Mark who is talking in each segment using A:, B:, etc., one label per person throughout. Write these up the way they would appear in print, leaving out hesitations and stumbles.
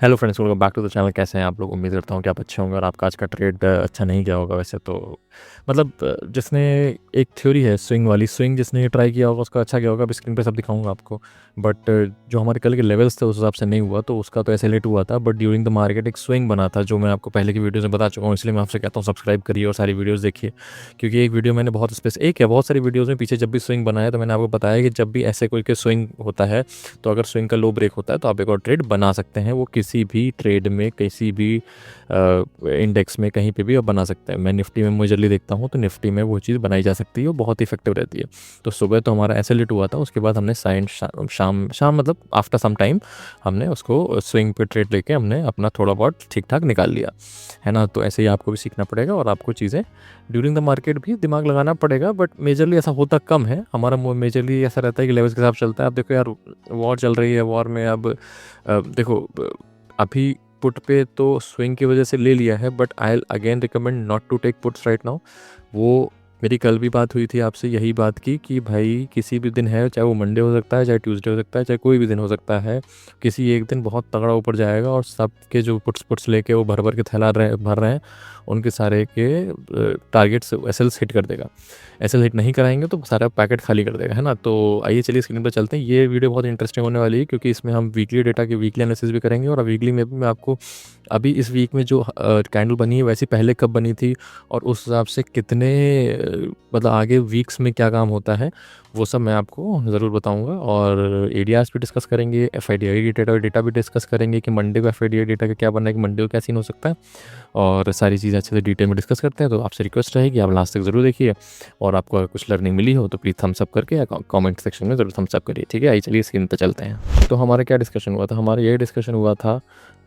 A: Hello friends, welcome back to the channel. कैसे हैं आप लोग? उम्मीद करता हूँ कि आप अच्छे होंगे और आपका आज का ट्रेड अच्छा नहीं गया होगा। वैसे तो मतलब जिसने एक थ्योरी है स्विंग वाली, स्विंग जिसने ट्राई किया होगा उसका अच्छा गया होगा। अभी स्क्रीन पे सब दिखाऊंगा आपको। बट जो हमारे कल के लेवल्स थे उस हिसाब से नहीं हुआ, तो उसका तो ऐसे लेट हुआ था। बट ड्यूरिंग द मार्केट एक स्विंग बना था, जो मैं आपको पहले की वीडियोज़ में बता चुका हूँ। इसलिए मैं आपसे कहता हूँ सब्सक्राइब करिए और सारी वीडियोज़ देखिए, क्योंकि एक वीडियो मैंने बहुत एक या बहुत सारी वीडियोज़ में पीछे जब भी स्विंग बनाया तो मैंने आपको बताया कि जब भी ऐसे कोई के स्विंग होता है, तो अगर स्विंग का लो ब्रेक होता है तो आप एक और ट्रेड बना सकते हैं। वो किसी भी ट्रेड में, किसी भी इंडेक्स में, कहीं पे भी आप बना सकते हैं। मैं निफ्टी में मेजरली देखता हूँ, तो निफ्टी में वो चीज़ बनाई जा सकती है और बहुत इफेक्टिव रहती है। तो सुबह तो हमारा ऐसे लिट हुआ था, उसके बाद हमने शाम शाम मतलब आफ्टर सम टाइम हमने उसको स्विंग पे ट्रेड लेके हमने अपना थोड़ा बहुत ठीक ठाक निकाल लिया, है ना। तो ऐसे ही आपको भी सीखना पड़ेगा और आपको चीज़ें ड्यूरिंग द मार्केट भी दिमाग लगाना पड़ेगा। बट मेजरली ऐसा होता कम है हमारा। मेजरली ऐसा रहता है कि लेवल्स के हिसाब चलता है। अब देखो यार, वॉर चल रही है, वॉर में अब देखो अभी पुट पे तो स्विंग की वजह से ले लिया है, but I again recommend not to take puts right now. वो मेरी कल भी बात हुई थी आपसे यही बात की कि भाई किसी भी दिन है, चाहे वो मंडे हो सकता है, चाहे ट्यूसडे हो सकता है, चाहे कोई भी दिन हो सकता है, किसी एक दिन बहुत तगड़ा ऊपर जाएगा और सबके जो पुट्स लेके वो भर भर के भर रहे हैं, उनके सारे के टारगेट्स एसएल्स हिट कर देगा। एसएल हिट नहीं कराएंगे तो सारा पैकेट खाली कर देगा, है ना। तो आइए चलिए स्क्रीन पर चलते हैं। ये वीडियो बहुत इंटरेस्टिंग होने वाली है, क्योंकि इसमें हम वीकली डेटा की वीकली एनालिसिस भी करेंगे और वीकली में भी मैं आपको अभी इस वीक में जो कैंडल बनी है वैसी पहले कब बनी थी और उस हिसाब से कितने मतलब आगे वीक्स में क्या काम होता है, वो सब मैं आपको ज़रूर बताऊंगा। और एडीआर्स भी डिस्कस करेंगे, एफआईडीआई डेटा भी डिस्कस करेंगे कि मंडे को एफआईडीआई डेटा का क्या बनना है, कि मंडे को क्या सीन हो सकता है, और सारी चीज़ें अच्छे से डिटेल में डिस्कस करते हैं। तो आपसे रिक्वेस्ट रहेगी आप लास्ट तक ज़रूर देखिए, और आपको अगर कुछ लर्निंग मिली हो तो प्लीज़ थम्स अप करके या कमेंट सेक्शन में ज़रूर थम्स अप करिए, ठीक है। आइए चलिए स्क्रीन पर चलते हैं। तो हमारा क्या डिस्कशन हुआ था? हमारा ये डिस्कशन हुआ था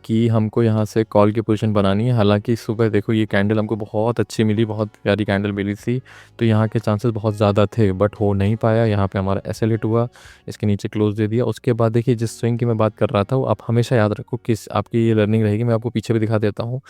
A: कि हमको यहाँ से कॉल की पोजीशन बनानी है। हालांकि सुबह देखो ये कैंडल हमको बहुत अच्छी मिली, बहुत प्यारी कैंडल मिली थी, तो यहाँ के चांसेस बहुत ज़्यादा थे, बट हो नहीं पाया। यहाँ पे हमारा एसएल हिट हुआ, इसके नीचे क्लोज दे दिया। उसके बाद देखिए जिस स्विंग की मैं बात कर रहा था वो आप हमेशा याद रखो, किस आपकी ये लर्निंग रहेगी। मैं आपको पीछे भी दिखा देता हूँ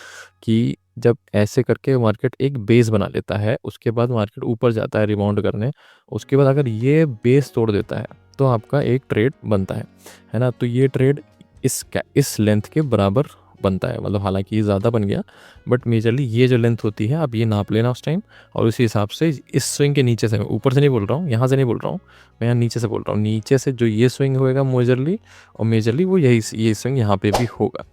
A: कि जब ऐसे करके मार्केट एक बेस बना लेता है, उसके बाद मार्केट ऊपर जाता है रिबाउंड करने, उसके बाद अगर ये बेस तोड़ देता है तो आपका एक ट्रेड बनता है ना। तो ये ट्रेड इस लेंथ के बराबर बनता है, मतलब हालांकि ये ज़्यादा बन गया, बट मेजरली ये जो लेंथ होती है आप ये नाप लेना उस टाइम। और उसी हिसाब से इस स्विंग के नीचे से, मैं ऊपर से नहीं बोल रहा हूँ, यहाँ से नहीं बोल रहा हूँ, मैं यहाँ नीचे से बोल रहा हूँ, नीचे से जो ये स्विंग होएगा मेजरली, और मेजरली वो ये स्विंग यहाँ पे भी होगा।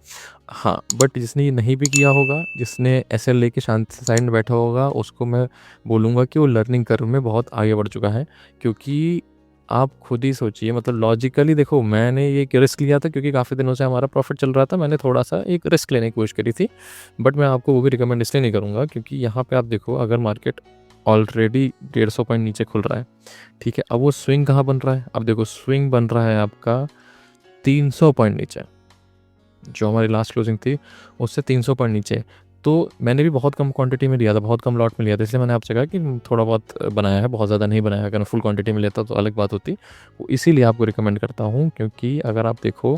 A: हाँ, बट जिसने ये नहीं भी किया होगा, जिसने ऐसे लेके शांति साइड में बैठा होगा, उसको मैं बोलूँगा कि वो लर्निंग कर्व में बहुत आगे बढ़ चुका है। क्योंकि आप खुद ही सोचिए, मतलब लॉजिकली देखो, मैंने ये रिस्क लिया था क्योंकि काफ़ी दिनों से हमारा प्रॉफिट चल रहा था। मैंने थोड़ा सा एक रिस्क लेने की कोशिश करी थी, बट मैं आपको वो भी रिकमेंड इसलिए नहीं करूँगा क्योंकि यहाँ पे आप देखो, अगर मार्केट ऑलरेडी 150 पॉइंट नीचे खुल रहा है, ठीक है, अब वो स्विंग कहाँ बन रहा है? अब देखो स्विंग बन रहा है आपका 300 पॉइंट नीचे, जो हमारी लास्ट क्लोजिंग थी उससे 300 पॉइंट नीचे। तो मैंने भी बहुत कम क्वांटिटी में लिया था, बहुत कम लॉट में लिया था, इसलिए मैंने आपसे कहा कि थोड़ा बहुत बनाया है, बहुत ज़्यादा नहीं बनाया है। अगर मैं फुल क्वांटिटी में लेता तो अलग बात होती। वो इसीलिए आपको रिकमेंड करता हूँ, क्योंकि अगर आप देखो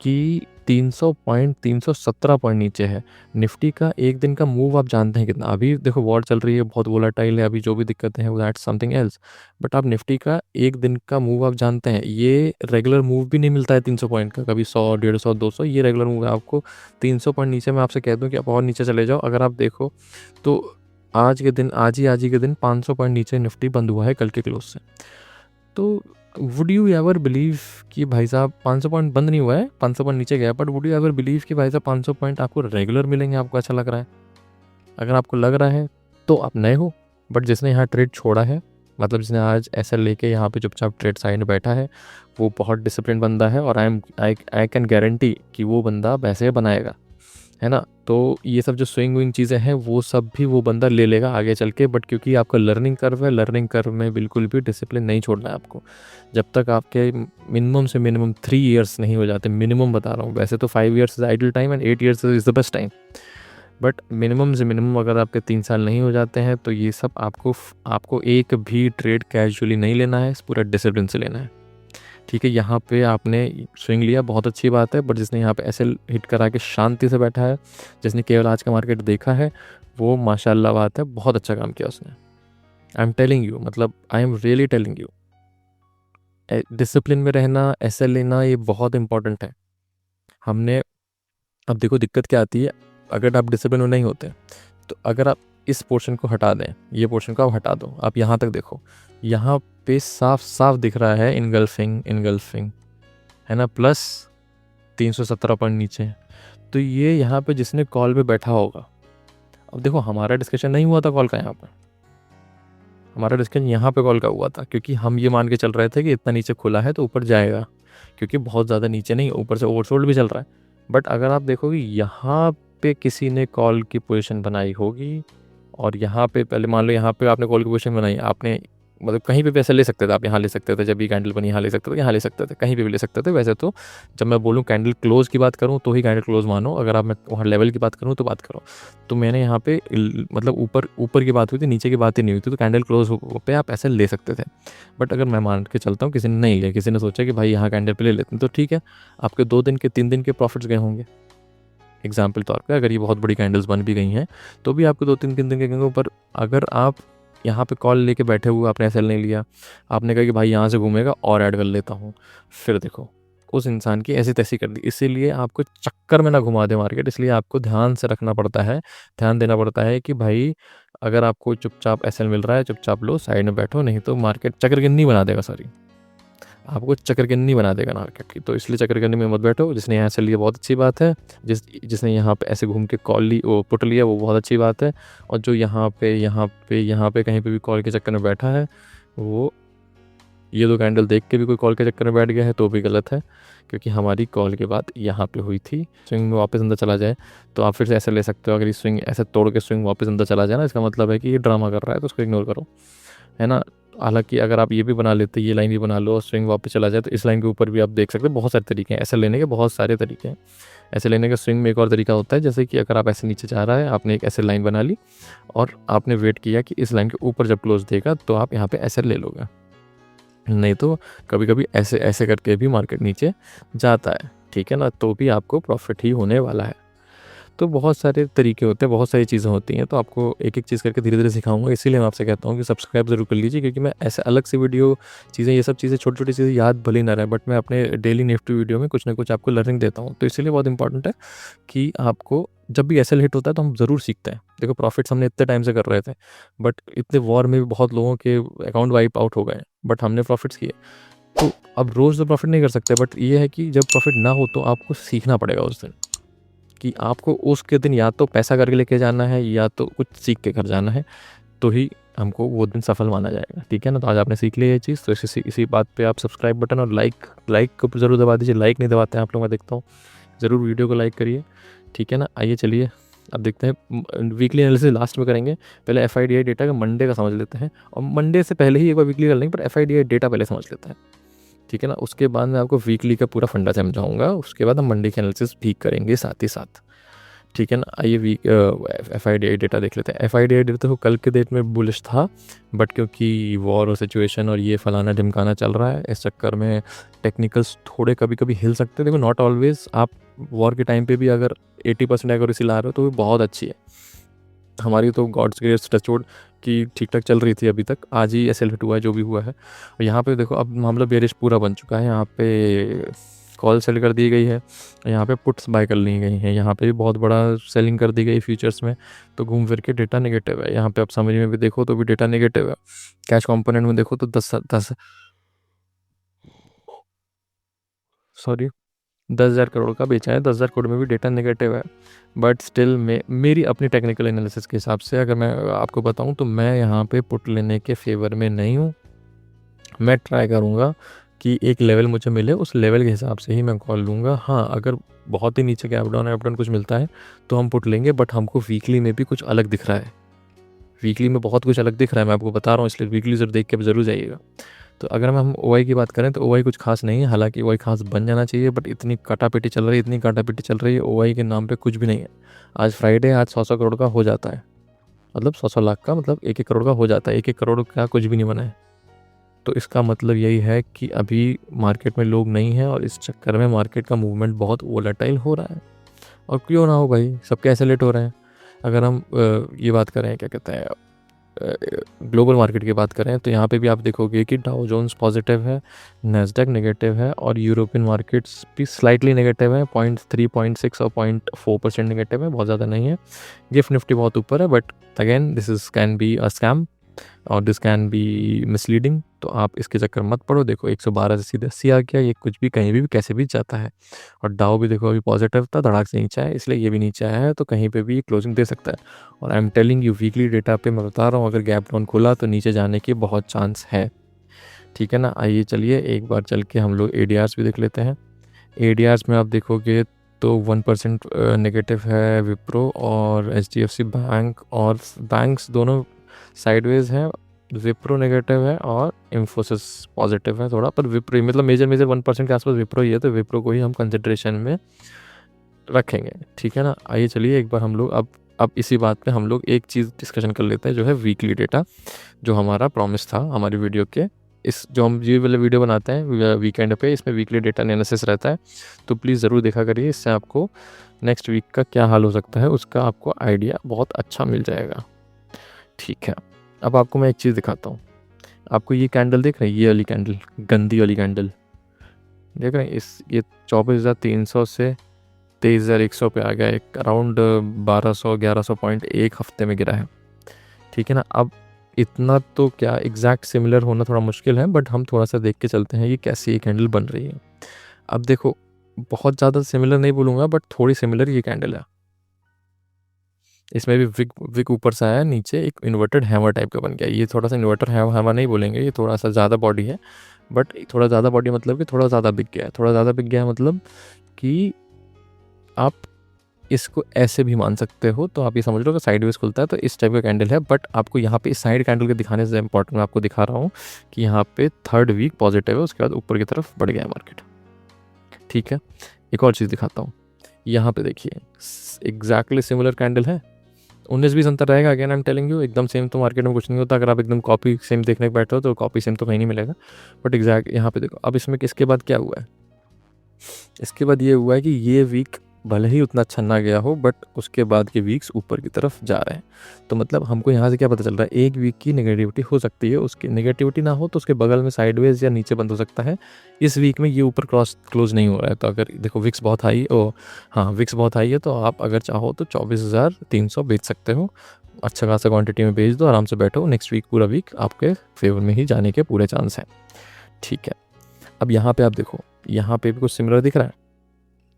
A: कि 300 पॉइंट 317 पॉइंट नीचे है, निफ्टी का एक दिन का मूव आप जानते हैं कितना। अभी देखो वॉर चल रही है, बहुत वोलाटाइल है, अभी जो भी दिक्कतें हैं वो दैट्स समथिंग एल्स, बट आप निफ्टी का एक दिन का मूव आप जानते हैं। ये रेगुलर मूव भी नहीं मिलता है 300 पॉइंट का, कभी 100, 150, 200, ये रेगुलर मूव है। आपको 300 पॉइंट नीचे मैं आपसे कह दूं कि आप और नीचे चले जाओ, अगर आप देखो तो आज ही के दिन 500 पॉइंट नीचे निफ्टी बंद हुआ है कल के क्लोज से। तो वुड यू एवर बिलीव कि भाई साहब 500 पॉइंट बंद नहीं हुआ है, 500 पॉइंट नीचे गया, but would you ever believe कि भाई साहब 500 पॉइंट आपको रेगुलर मिलेंगे? आपको अच्छा लग रहा है? अगर आपको लग रहा है तो आप नए हो, बट जिसने यहाँ ट्रेड छोड़ा है, मतलब जिसने आज ऐसा लेके यहाँ पे चुपचाप ट्रेड साइड में बैठा है, वो बहुत डिसिप्लिन बंदा है, और आई कैन गारंटी कि वो बंदा पैसे बनाएगा, है ना। तो ये सब जो स्विंग विंग चीज़ें हैं वो सब भी वो बंदा ले लेगा आगे चल के। बट क्योंकि आपका लर्निंग कर्व है, लर्निंग कर्व में बिल्कुल भी डिसिप्लिन नहीं छोड़ना है आपको। जब तक आपके मिनिमम से मिनिमम 3 ईयर्स नहीं हो जाते, मिनिमम बता रहा हूँ, वैसे तो 5 years is idle time and 8 years is the best time, but minimum से मिनिमम अगर आपके 3 साल नहीं हो जाते हैं तो ये सब आपको एक भी ट्रेड कैजुअली नहीं लेना है, इस पूरा डिसिप्लिन से लेना है, ठीक है। यहाँ पे आपने स्विंग लिया, बहुत अच्छी बात है, बट जिसने यहाँ पे ऐसे हिट करा के शांति से बैठा है, जिसने केवल आज का मार्केट देखा है, वो माशाल्लाह बात है, बहुत अच्छा काम किया उसने। आई एम टेलिंग यू, मतलब I am really telling you, discipline में रहना, ऐसे लेना, ये बहुत इंपॉर्टेंट है। हमने अब देखो दिक्कत क्या आती है, अगर आप डिसिप्लिन में नहीं होते तो अगर आप इस पोर्शन को हटा दें, ये पोर्शन को आप हटा दो, आप यहाँ तक देखो, यहाँ पे साफ साफ दिख रहा है इनगल्फिंग है ना, प्लस 317 पॉइंट नीचे। तो ये यहाँ पे जिसने कॉल पे बैठा होगा, अब देखो हमारा डिस्कशन नहीं हुआ था कॉल का, यहाँ पर हमारा डिस्कशन यहाँ पे कॉल का हुआ था, क्योंकि हम ये मान के चल रहे थे कि इतना नीचे खुला है तो ऊपर जाएगा, क्योंकि बहुत ज़्यादा नीचे नहीं, ऊपर से ओवरसोल्ड भी चल रहा है। बट अगर आप देखोगे यहाँ पे किसी ने कॉल की पोजीशन बनाई होगी, और यहाँ पे पहले मान लो यहाँ पे आपने कॉल की पोजीशन बनाई, आपने मतलब कहीं पे पैसे ले सकते थे, आप यहाँ ले सकते थे, जब भी कैंडल बनी यहाँ ले सकते थे, यहाँ ले सकते थे, कहीं पे भी ले सकते थे। वैसे तो जब मैं बोलूँ कैंडल क्लोज की बात करूँ तो ही कैंडल क्लोज मानो, अगर आप मैं वहाँ लेवल की बात करूँ तो बात करो। तो मैंने यहाँ पे मतलब ऊपर की बात हुई थी, नीचे की बात ही नहीं हुई थी, तो कैंडल क्लोज पे आप ऐसे ले सकते थे। बट अगर मैं मान के चलता हूँ किसी ने नहीं लिया, किसी ने सोचा कि भाई यहाँ कैंडल पे ले लेते हैं, तो ठीक है, आपके 2 दिन के 3 दिन के प्रॉफिट्स गए होंगे एग्जाम्पल तौर पे। अगर ये बहुत बड़ी कैंडल्स बन भी गई हैं तो भी आपको 2-3 दिन के गए। पर अगर आप यहाँ पे कॉल लेके बैठे हुए, आपने एसएल नहीं लिया, आपने कहा कि भाई यहाँ से घूमेगा और ऐड कर लेता हूँ, फिर देखो उस इंसान की ऐसी तैसी कर दी। इसीलिए आपको चक्कर में ना घुमा दे मार्केट, इसलिए आपको ध्यान से रखना पड़ता है, ध्यान देना पड़ता है कि भाई अगर आपको चुपचाप एसएल मिल रहा है, चुपचाप लो, साइड में बैठो, नहीं तो मार्केट चक्रगिन्नी बना देगा, सॉरी आपको चक्रगिन्नी बना देगा मार्केट की। तो इसलिए चक्रगिन्नी में मत बैठो। जिसने यहाँ से लिया बहुत अच्छी बात है, जिसने यहाँ पे ऐसे घूम के कॉल ली, वो पुट लिया, वो बहुत अच्छी बात है। और जो यहाँ पे कहीं पे भी कॉल के चक्कर में बैठा है, वो ये 2 कैंडल देख के भी कोई कॉल के चक्कर में बैठ गया है तो भी गलत है, क्योंकि हमारी कॉल के बाद यहाँ पे हुई थी। स्विंग में वापस अंदर चला जाए तो आप फिर से ऐसे ले सकते हो। अगर ये स्विंग ऐसे तोड़ के स्विंग वापस अंदर चला जाए ना, इसका मतलब है कि ये ड्रामा कर रहा है, तो उसको इग्नोर करो, है ना। हालांकि अगर आप ये भी बना लेते, ये लाइन भी बना लो और स्विंग वापस चला जाए, तो इस लाइन के ऊपर भी आप देख सकते हैं। बहुत सारे तरीके हैं ऐसे लेने के, बहुत सारे तरीके हैं ऐसे लेने का। स्विंग में एक और तरीका होता है, जैसे कि अगर आप ऐसे नीचे जा रहा है, आपने एक ऐसे लाइन बना ली और आपने वेट किया कि इस लाइन के ऊपर जब क्लोज देगा तो आप यहाँ पे ऐसे ले लोगे। नहीं तो कभी कभी ऐसे ऐसे करके भी मार्केट नीचे जाता है, ठीक है ना, तो भी आपको प्रॉफिट ही होने वाला है। तो बहुत सारे तरीके होते हैं, बहुत सारी चीज़ें होती हैं, तो आपको एक एक चीज़ करके धीरे धीरे सिखाऊंगा। इसीलिए मैं आपसे कहता हूँ कि सब्सक्राइब ज़रूर कर लीजिए, क्योंकि मैं ऐसे अलग से वीडियो चीज़ें, ये सब चीज़ें छोटी छोटी चीज़ें याद भले ना रहे, बट मैं अपने डेली निफ्टी वीडियो में कुछ ना कुछ आपको लर्निंग देता हूँ। तो इसीलिए बहुत इंपॉर्टेंट है कि आपको जब भी एसएल हिट होता है तो हम ज़रूर सीखते हैं। देखो प्रॉफिट्स हमने इतने टाइम से कर रहे थे, बट इतने वॉर में भी बहुत लोगों के अकाउंट वाइप आउट हो गए, बट हमने प्रॉफिट्स किए। तो अब रोज़ तो प्रॉफिट नहीं कर सकते, बट ये है कि जब प्रॉफिट ना हो तो आपको सीखना पड़ेगा उस दिन, कि आपको उसके दिन या तो पैसा करके लेके जाना है या तो कुछ सीख के घर जाना है, तो ही हमको वो दिन सफल माना जाएगा, ठीक है ना। तो आज आपने सीख लिया ये चीज़, तो इसी बात पे आप सब्सक्राइब बटन और लाइक को ज़रूर दबा दीजिए। लाइक नहीं दबाते हैं आप लोग, मैं देखता हूँ, ज़रूर वीडियो को लाइक करिए, ठीक है ना। आइए चलिए अब देखते हैं वीकली एनालिसिस लास्ट में करेंगे। पहले एफआईडीआई डेटा का मंडे का समझ लेते हैं, और मंडे से पहले ही एक बार वीकली कर लेंगे, पर एफआईडीआई डेटा पहले समझ लेते हैं, ठीक है ना। उसके बाद मैं आपको वीकली का पूरा फंडा समझाऊंगा, उसके बाद हम मंडे की एनालिसिस भी करेंगे साथ ही साथ, ठीक है ना। आइए एफआईडीआई डेटा देख लेते हैं। एफआईडीआई डेटा तो कल के डेट में बुलिश था, बट क्योंकि वॉर और सिचुएशन और ये फलाना ढिमकाना चल रहा है, इस चक्कर में टेक्निकल्स थोड़े कभी कभी हिल सकते हैं। देखो नॉट ऑलवेज, आप वॉर के टाइम पे भी अगर 80% एक्यूरेसी ला रहे हो तो वो बहुत अच्छी है। हमारी तो गॉड्स ग्रेस टचवुड की ठीक ठाक चल रही थी अभी तक, आज ही एसएल हिट हुआ है जो भी हुआ है। और यहाँ पे देखो अब मामला बेरिश पूरा बन चुका है, यहाँ पे कॉल सेल कर दी गई है, यहाँ पे पुट्स बाय कर ली गई हैं, यहाँ पे भी बहुत बड़ा सेलिंग कर दी गई फ्यूचर्स में। तो घूम फिर के डेटा नेगेटिव है, यहाँ पे आप समझ में भी देखो तो भी डेटा नेगेटिव है। कैश कंपोनेंट में देखो तो 10,000 करोड़ का बेचा है, 10,000 करोड़ में भी डेटा नेगेटिव है। बट स्टिल मेरी अपनी टेक्निकल एनालिसिस के हिसाब से अगर मैं आपको बताऊं तो मैं यहाँ पे पुट लेने के फेवर में नहीं हूँ। मैं ट्राई करूँगा कि एक लेवल मुझे मिले, उस लेवल के हिसाब से ही मैं कॉल लूँगा। हाँ, अगर बहुत ही नीचे के अप डाउन कुछ मिलता है तो हम पुट लेंगे, बट हमको वीकली में भी कुछ अलग दिख रहा है, वीकली में बहुत कुछ अलग दिख रहा है, मैं आपको बता रहा हूँ, इसलिए वीकली ज़रूर देख के ज़रूर जाइएगा। तो अगर हम ओआई की बात करें तो ओआई कुछ खास नहीं है, हालांकि ओआई खास बन जाना चाहिए, बट इतनी काटापीटी चल रही है ओआई के नाम पे कुछ भी नहीं है। आज फ्राइडे, आज 100 करोड़ का हो जाता है, मतलब 100 लाख का, मतलब 1 करोड़ का हो जाता है, 1 करोड़ का कुछ भी नहीं बना है। तो इसका मतलब यही है कि अभी मार्केट में लोग नहीं हैं, और इस चक्कर में मार्केट का मूवमेंट बहुत वोलेटाइल हो रहा है। और क्यों ना हो भाई, सबके ऐसे लेट हो रहे हैं। अगर हम ये बात करें क्या कहते हैं ग्लोबल मार्केट की बात करें तो यहाँ पे भी आप देखोगे कि डाउ जोन्स पॉजिटिव है, नैस्डैक नेगेटिव है और यूरोपियन मार्केट्स भी स्लाइटली नेगेटिव है, 0.3 0.6 और 0.4% नेगेटिव है, बहुत ज़्यादा नहीं है। गिफ्ट निफ्टी बहुत ऊपर है, but again this is can be a scam और दिस कैन बी मिसलीडिंग, तो आप इसके चक्कर मत पड़ो। देखो 112 से सीधे 80 आ गया, ये कुछ भी कहीं भी कैसे भी जाता है। और डाउ भी देखो अभी पॉजिटिव था, धड़ाक से नीचे आया, इसलिए ये भी नीचे आया है, तो कहीं पे भी क्लोजिंग दे सकता है। और I am telling you weekly data पे मैं बता रहा हूँ, अगर गैप डाउन खुला तो नीचे जाने की बहुत चांस है, ठीक है ना। आइए चलिए एक बार चल के हम लोग ADRs भी देख लेते हैं। ADRs में आप देखोगे तो 1% नेगेटिव है विप्रो और HDFC बैंक, और बैंक्स दोनों साइडवेज हैं। विप्रो नेगेटिव है और इन्फोसिस पॉजिटिव है थोड़ा, पर विप्रो मतलब मेजर 1% के आसपास विप्रो ही है, तो विप्रो को ही हम कंसिड्रेशन में रखेंगे, ठीक है ना। आइए चलिए एक बार हम लोग अब इसी बात पे हम लोग एक चीज़ डिस्कशन कर लेते हैं, जो है वीकली डेटा, जो हमारा प्रॉमिस था हमारी वीडियो के। इस जो हम ये वाले वीडियो बनाते हैं वीकेंड पे, इसमें वीकली डेटा एनालिसिस रहता है, तो प्लीज़ ज़रूर देखा करिए, इससे आपको नेक्स्ट वीक का क्या हाल हो सकता है उसका आपको आइडिया बहुत अच्छा मिल जाएगा, ठीक है। अब आपको मैं एक चीज़ दिखाता हूँ। आपको ये कैंडल देख रहे हैं, ये वाली कैंडल, गंदी वाली कैंडल देख रहे हैं, ये 24,300 से 23,100 पे आ गया, एक अराउंड 1200-1100 पॉइंट एक हफ्ते में गिरा है, ठीक है ना। अब इतना तो क्या एग्जैक्ट सिमिलर होना थोड़ा मुश्किल है, बट हम थोड़ा सा देख के चलते हैं ये कैसी ये कैंडल बन रही है। अब देखो बहुत ज़्यादा सिमिलर नहीं बोलूँगा, बट थोड़ी सिमिलर ये कैंडल है। इसमें भी विक ऊपर से आया, नीचे एक इन्वर्टेड हैमर टाइप का बन गया। ये थोड़ा सा इन्वर्टर हैमर नहीं बोलेंगे, ये थोड़ा सा ज़्यादा बॉडी है, बट थोड़ा ज़्यादा बॉडी मतलब कि थोड़ा ज़्यादा बिक गया है। थोड़ा ज़्यादा बिक गया है मतलब कि आप इसको ऐसे भी मान सकते हो, तो आप ये समझ लो कि साइडवेज खुलता है तो इस टाइप का कैंडल है। बट आपको यहाँ पे इस साइड कैंडल के दिखाने से इंपॉर्टेंट मैं आपको दिखा रहा हूँ कि यहाँ पे थर्ड वीक पॉजिटिव है, उसके बाद ऊपर की तरफ बढ़ गया है मार्केट, ठीक है। एक और चीज़ दिखाता हूँ, यहाँ पे देखिए एग्जैक्टली सिमिलर कैंडल है, 19-20 अंतर रहेगा। Again I am telling you, एकदम सेम तो मार्केट में कुछ नहीं होता। अगर आप एकदम कॉपी सेम देखने के बैठे हो तो कॉपी सेम तो कहीं नहीं मिलेगा, बट एग्जैक्ट यहाँ पे देखो। अब इसमें इसके बाद क्या हुआ है, इसके बाद ये हुआ है कि ये वीक भले ही उतना अच्छा ना गया हो, बट उसके बाद के वीक्स ऊपर की तरफ जा रहे हैं। तो मतलब हमको यहाँ से क्या पता चल रहा है, एक वीक की नेगेटिविटी हो सकती है, उसकी नेगेटिविटी ना हो तो उसके बगल में साइडवेज या नीचे बंद हो सकता है। इस वीक में ये ऊपर क्लोज नहीं हो रहा है, तो अगर देखो विक्स बहुत हाई विक्स बहुत हाई है, तो आप अगर चाहो तो 24,300 बेच सकते हो। अच्छा खासा क्वान्टिटी में बेच दो, आराम से बैठो, नेक्स्ट वीक पूरा वीक आपके फेवर में ही जाने के पूरे चांस हैं, ठीक है। अब यहाँ पे आप देखो, यहाँ पे भी कुछ सिमिलर दिख रहा है,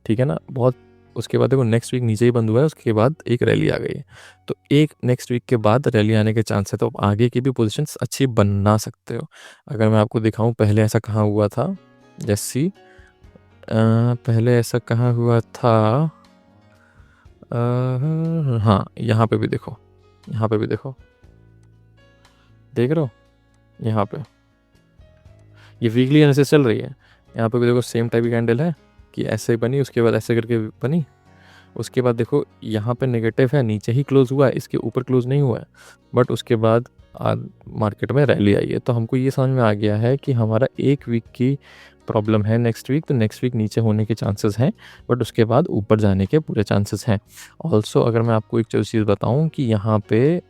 A: ठीक है ना, बहुत। उसके बाद देखो नेक्स्ट वीक नीचे ही बंद हुआ है, उसके बाद एक रैली आ गई है, तो एक नेक्स्ट वीक के बाद रैली आने के चांस है, तो आप आगे की भी पोजीशंस अच्छी बना सकते हो। अगर मैं आपको दिखाऊं पहले ऐसा कहाँ हुआ था, जैसी पहले ऐसा कहाँ हुआ था, हाँ यहाँ पे भी देखो, यहाँ पे भी देखो, देख रहे हो, यहाँ पे ये वीकली एनालिसिस चल रही है। यहाँ पे भी देखो सेम टाइप की कैंडल है कि ऐसे बनी, उसके बाद ऐसे करके बनी, उसके बाद देखो यहाँ पे नेगेटिव है, नीचे ही क्लोज हुआ है, इसके ऊपर क्लोज नहीं हुआ है, बट उसके बाद मार्केट में रैली आई है। तो हमको ये समझ में आ गया है कि हमारा एक वीक की प्रॉब्लम है नेक्स्ट वीक, तो नेक्स्ट वीक नीचे होने के चांसेस हैं, बट उसके बाद ऊपर जाने के पूरे चांसेस हैं। ऑल्सो अगर मैं आपको एक चीज़ बताऊँ कि यहाँ पे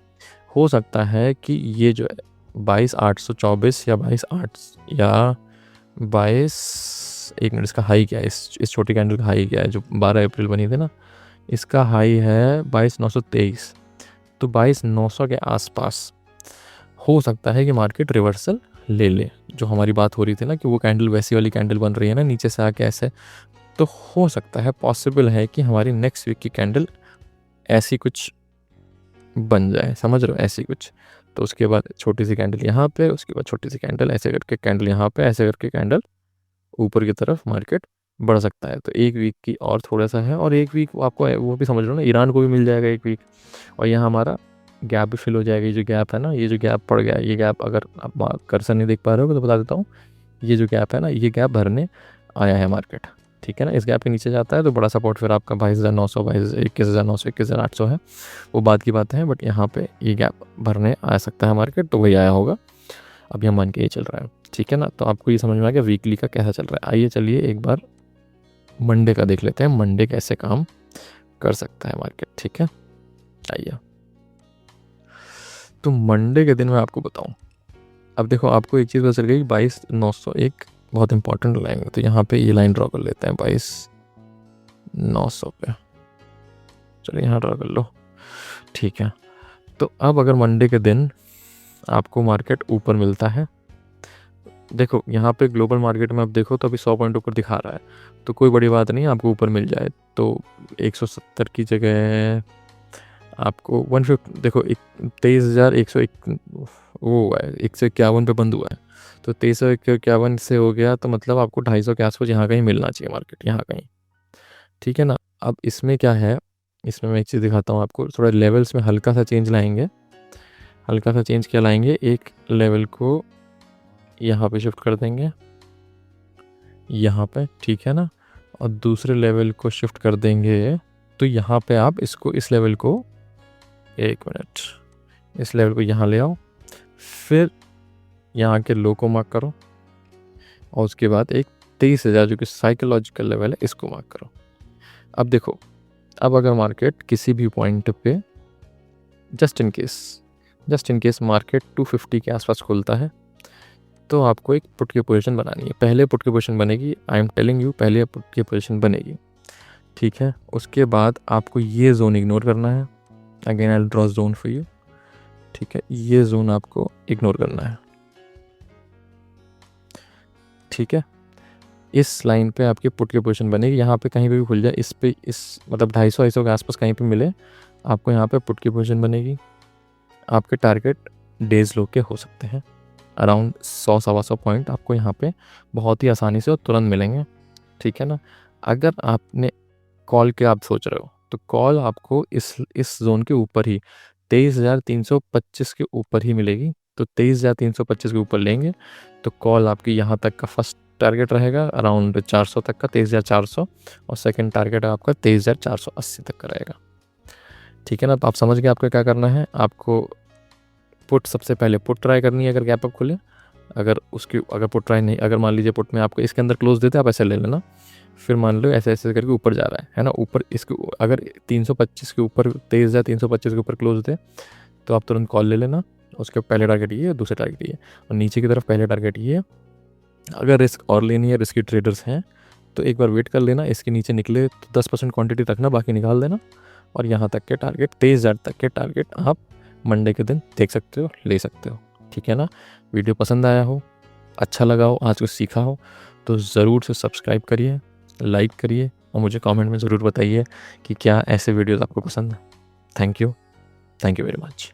A: हो सकता है कि ये जो है 22,824 या 22,8 या 22, एक मिनट, इसका हाई क्या है, इस छोटी कैंडल का हाई क्या है जो 12 अप्रैल बनी थी ना, इसका हाई है 22,923, तो 22,900 के आसपास हो सकता है कि मार्केट रिवर्सल ले ले। जो हमारी बात हो रही थी ना कि वो कैंडल वैसी वाली कैंडल बन रही है ना नीचे से आके ऐसे, तो हो सकता है, पॉसिबल है कि हमारी नेक्स्ट वीक की कैंडल ऐसी कुछ बन जाए, समझ रहे हो, ऐसी कुछ। तो उसके बाद छोटी सी कैंडल यहाँ पे, उसके बाद छोटी सी कैंडल, ऐसे करके कैंडल यहाँ पे, ऐसे करके कैंडल ऊपर की तरफ मार्केट बढ़ सकता है। तो एक वीक की और थोड़ा सा है, और एक वीक आपको वो भी समझ लो ना, ईरान को भी मिल जाएगा एक वीक, और यहाँ हमारा गैप भी फिल हो जाएगा। ये जो गैप है ना, ये जो गैप पड़ गया है, ये गैप अगर आप कर्सर नहीं देख पा रहे हो तो बता देता हूँ, ये जो गैप है ना, ये गैप भरने आया है मार्केट, ठीक है ना। इस गैप के नीचे जाता है तो बड़ा सपोर्ट फिर आपका 22,900, 21,900, 21,800 है, वो बात की बात है, बट यहाँ पे ये गैप भरने आ सकता है मार्केट, तो वही आया होगा, अभी हम मान के ये चल रहा है, ठीक है ना। तो आपको ये समझ में आ गया वीकली का कैसा चल रहा है। आइए चलिए एक बार मंडे का देख लेते हैं, मंडे कैसे काम कर सकता है मार्केट, ठीक है। आइए तो मंडे के दिन मैं आपको बताऊं, अब देखो आपको एक चीज़ पता चल गई, 22,901 बहुत इंपॉर्टेंट लाइन है, तो यहाँ पे ये लाइन ड्रॉ कर लेते हैं 22,900 पे। चलिए यहाँ ड्रॉ कर लो, ठीक है। तो अब अगर मंडे के दिन आपको मार्केट ऊपर मिलता है, देखो यहाँ पे ग्लोबल मार्केट में अब देखो तो अभी 100 पॉइंट ऊपर दिखा रहा है, तो कोई बड़ी बात नहीं, आपको ऊपर मिल जाए तो 170 की जगह आपको 150, देखो 23,101 वो हुआ है, 151 पे बंद हुआ है, तो 23,151 से हो गया, तो मतलब आपको 250 के आसपास यहाँ कहीं मिलना चाहिए मार्केट, यहाँ कहीं, ठीक है ना। अब इसमें क्या है, इसमें मैं एक चीज़ दिखाता हूँ आपको, थोड़ा लेवल्स में हल्का सा चेंज लाएंगे। हल्का सा चेंज क्या लाएंगे, एक लेवल को यहाँ पे शिफ्ट कर देंगे, यहाँ पे, ठीक है ना, और दूसरे लेवल को शिफ्ट कर देंगे, तो यहाँ पे आप इसको, इस लेवल को, एक मिनट, इस लेवल को यहाँ ले आओ, फिर यहाँ के लो को मार्क करो, और उसके बाद एक 23,000 जो कि साइकोलॉजिकल लेवल है, इसको मार्क करो। अब देखो, अब अगर मार्केट किसी भी पॉइंट पे जस्ट इन केस मार्केट 250 के आसपास खुलता है, तो आपको एक पुट की पोजीशन बनानी है। पहले पुट की पोजीशन बनेगी, आई एम टेलिंग यू, पहले पुट की पोजीशन बनेगी, ठीक है। उसके बाद आपको ये जोन इग्नोर करना है, again I draw zone for you, ठीक है, ये जोन आपको इग्नोर करना है, ठीक है। इस लाइन पे आपकी पुट की पोजीशन बनेगी, यहाँ पे कहीं पे भी खुल जाए, इस पे, इस मतलब 250 के आसपास कहीं पे मिले, आपको यहाँ पे पुट की पोजीशन बनेगी। आपके टारगेट डेज लो के हो सकते हैं, अराउंड 100-125 पॉइंट आपको यहाँ पे बहुत ही आसानी से और तुरंत मिलेंगे, ठीक है ना। अगर आपने कॉल के आप सोच रहे हो, तो कॉल आपको इस जोन के ऊपर ही 23,325 के ऊपर ही मिलेगी, तो 23,325 के ऊपर लेंगे, तो कॉल आपकी यहाँ तक का फर्स्ट टारगेट रहेगा अराउंड 400 तक का, 23,400, और सेकंड टारगेट आपका 23,480 तक का रहेगा, ठीक है ना। तो आप समझ गए आपको क्या करना है। आपको पुट, सबसे पहले पुट ट्राई करनी है, अगर गैप अप खुले, अगर पुट ट्राई नहीं, अगर मान लीजिए पुट में आपको इसके अंदर क्लोज देते, आप ऐसे ले लेना, फिर मान लो ऐसे ऐसे करके ऊपर जा रहा है ना, ऊपर इसके अगर 325 के ऊपर, 23,325 के ऊपर क्लोज दे, तो आप तुरंत कॉल ले लेना। उसके पहले टारगेट ये है, दूसरे टारगेट ये है, और नीचे की तरफ पहले टारगेट ये है। अगर रिस्क और लेनी है, रिस्की ट्रेडर्स हैं, तो एक बार वेट कर लेना, इसके नीचे निकले तो 10% क्वांटिटी रखना, बाकी निकाल देना, और यहाँ तक के टारगेट, 23,000 तक के टारगेट आप मंडे के दिन देख सकते हो, ले सकते हो, ठीक है ना। वीडियो पसंद आया हो, अच्छा लगा हो, आज कुछ सीखा हो, तो ज़रूर से सब्सक्राइब करिए, लाइक करिए, और मुझे कमेंट में ज़रूर बताइए कि क्या ऐसे वीडियोज़ आपको पसंद है। Thank you very much.